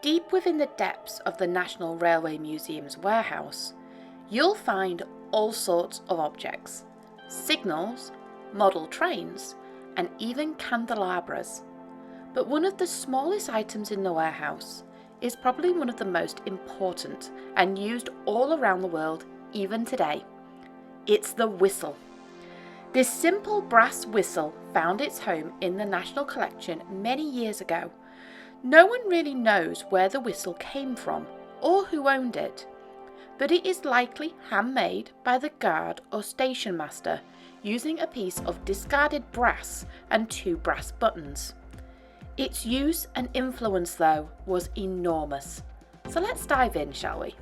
Deep within the depths of the National Railway Museum's warehouse, you'll find all sorts of objects, signals, model trains, and even candelabras. But one of the smallest items in the warehouse is probably one of the most important and used all around the world even today. It's the whistle. This simple brass whistle found its home in the National Collection many years ago. No one really knows where the whistle came from or who owned it, but it is likely handmade by the guard or station master using a piece of discarded brass and 2 brass buttons. Its use and influence, though, was enormous. So let's dive in, shall we?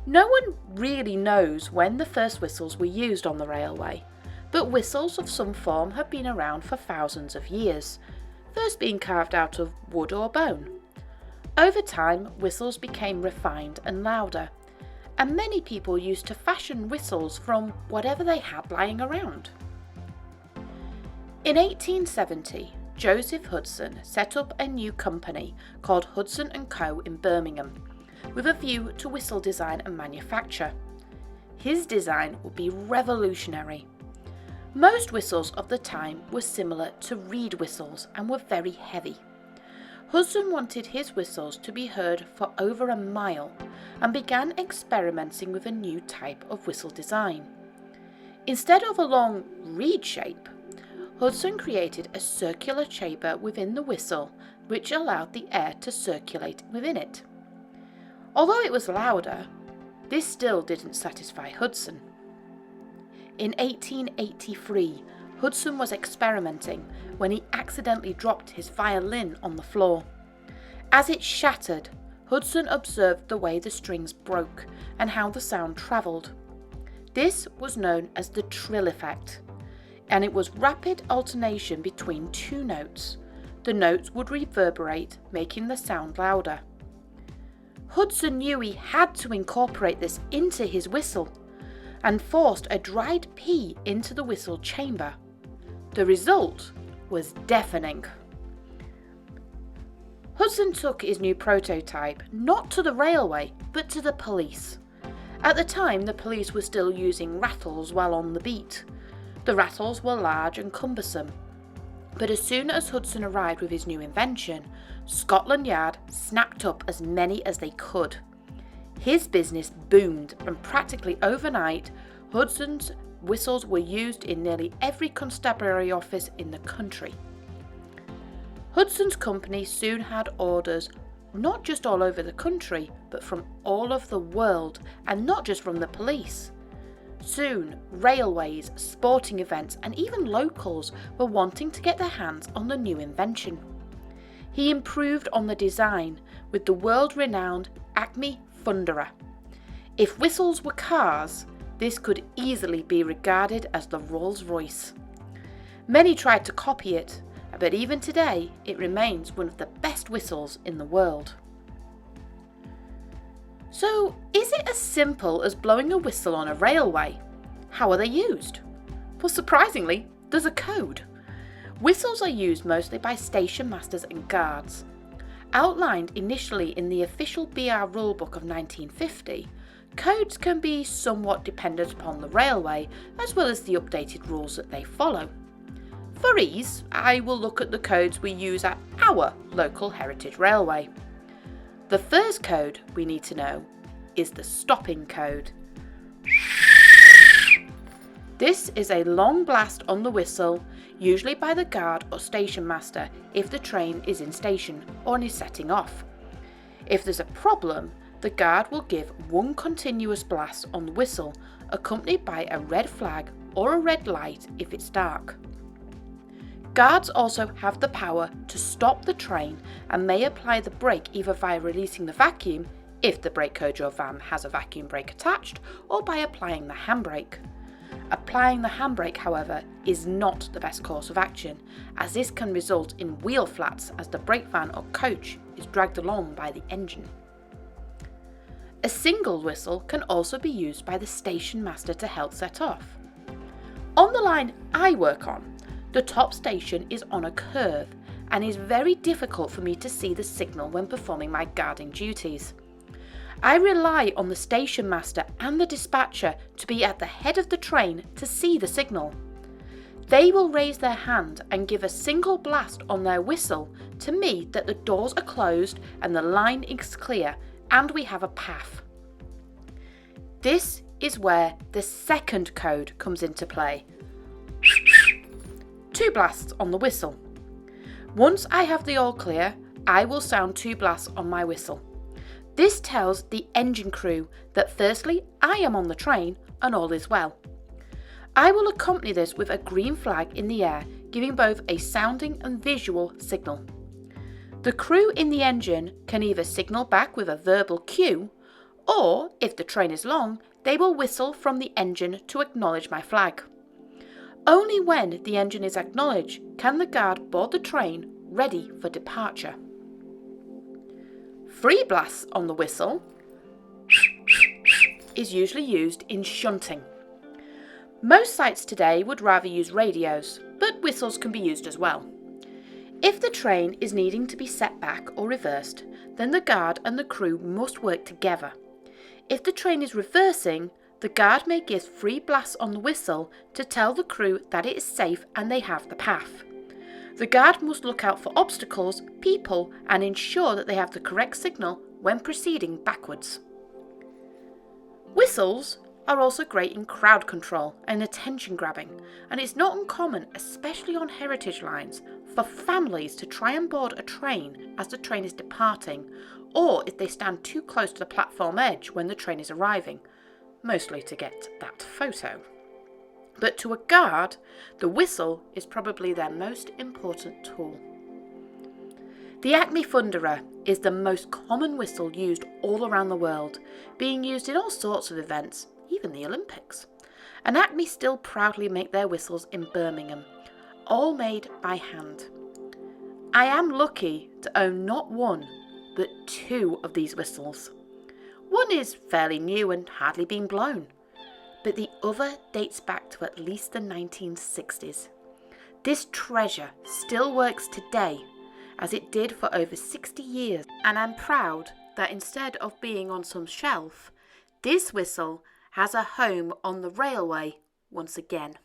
No one really knows when the first whistles were used on the railway, but whistles of some form have been around for thousands of years, first being carved out of wood or bone. Over time, whistles became refined and louder, and many people used to fashion whistles from whatever they had lying around. In 1870, Joseph Hudson set up a new company called Hudson & Co. in Birmingham, with a view to whistle design and manufacture. His design would be revolutionary. Most whistles of the time were similar to reed whistles and were very heavy. Hudson wanted his whistles to be heard for over a mile and began experimenting with a new type of whistle design. Instead of a long reed shape, Hudson created a circular chamber within the whistle which allowed the air to circulate within it. Although it was louder, this still didn't satisfy Hudson. In 1883, Hudson was experimenting when he accidentally dropped his violin on the floor. As it shattered, Hudson observed the way the strings broke and how the sound travelled. This was known as the trill effect, and it was rapid alternation between 2 notes. The notes would reverberate, making the sound louder. Hudson knew he had to incorporate this into his whistle, and forced a dried pea into the whistle chamber. The result was deafening. Hudson took his new prototype not to the railway, but to the police. At the time, the police were still using rattles while on the beat. The rattles were large and cumbersome. But as soon as Hudson arrived with his new invention, Scotland Yard snapped up as many as they could. His business boomed, and practically overnight, Hudson's whistles were used in nearly every constabulary office in the country. Hudson's company soon had orders not just all over the country, but from all of the world, and not just from the police. Soon, railways, sporting events, and even locals were wanting to get their hands on the new invention. He improved on the design with the world-renowned Acme Thunderer. If whistles were cars, this could easily be regarded as the Rolls-Royce. Many tried to copy it, but even today it remains one of the best whistles in the world. So, is it as simple as blowing a whistle on a railway? How are they used? Well, surprisingly, there's a code. Whistles are used mostly by station masters and guards. Outlined initially in the official BR Rulebook of 1950, codes can be somewhat dependent upon the railway as well as the updated rules that they follow. For ease, I will look at the codes we use at our local heritage railway. The first code we need to know is the stopping code. This is a long blast on the whistle, usually by the guard or station master if the train is in station or is setting off. If there's a problem, the guard will give one continuous blast on the whistle, accompanied by a red flag or a red light if it's dark. Guards also have the power to stop the train and may apply the brake either via releasing the vacuum, if the brake coach or van has a vacuum brake attached, or by applying the handbrake. Applying the handbrake, however, is not the best course of action, as this can result in wheel flats as the brake van or coach is dragged along by the engine. A single whistle can also be used by the station master to help set off. On the line I work on, the top station is on a curve and is very difficult for me to see the signal when performing my guarding duties. I rely on the station master and the dispatcher to be at the head of the train to see the signal. They will raise their hand and give a single blast on their whistle to me that the doors are closed and the line is clear and we have a path. This is where the second code comes into play. 2 blasts on the whistle. Once I have the all clear, I will sound 2 blasts on my whistle. This tells the engine crew that firstly, I am on the train and all is well. I will accompany this with a green flag in the air, giving both a sounding and visual signal. The crew in the engine can either signal back with a verbal cue, or if the train is long, they will whistle from the engine to acknowledge my flag. Only when the engine is acknowledged can the guard board the train ready for departure. 3 blasts on the whistle is usually used in shunting. Most sites today would rather use radios, but whistles can be used as well. If the train is needing to be set back or reversed, then the guard and the crew must work together. If the train is reversing, the guard may give 3 blasts on the whistle to tell the crew that it is safe and they have the path. The guard must look out for obstacles, people, and ensure that they have the correct signal when proceeding backwards. Whistles are also great in crowd control and attention grabbing, and it's not uncommon, especially on heritage lines, for families to try and board a train as the train is departing, or if they stand too close to the platform edge when the train is arriving, mostly to get that photo. But to a guard, the whistle is probably their most important tool. The Acme Thunderer is the most common whistle used all around the world, being used in all sorts of events, even the Olympics. And Acme still proudly make their whistles in Birmingham, all made by hand. I am lucky to own not 1, but 2 of these whistles. One is fairly new and hardly been blown, but the other dates back to at least the 1960s. This treasure still works today, as it did for over 60 years, and I'm proud that instead of being on some shelf, this whistle has a home on the railway once again.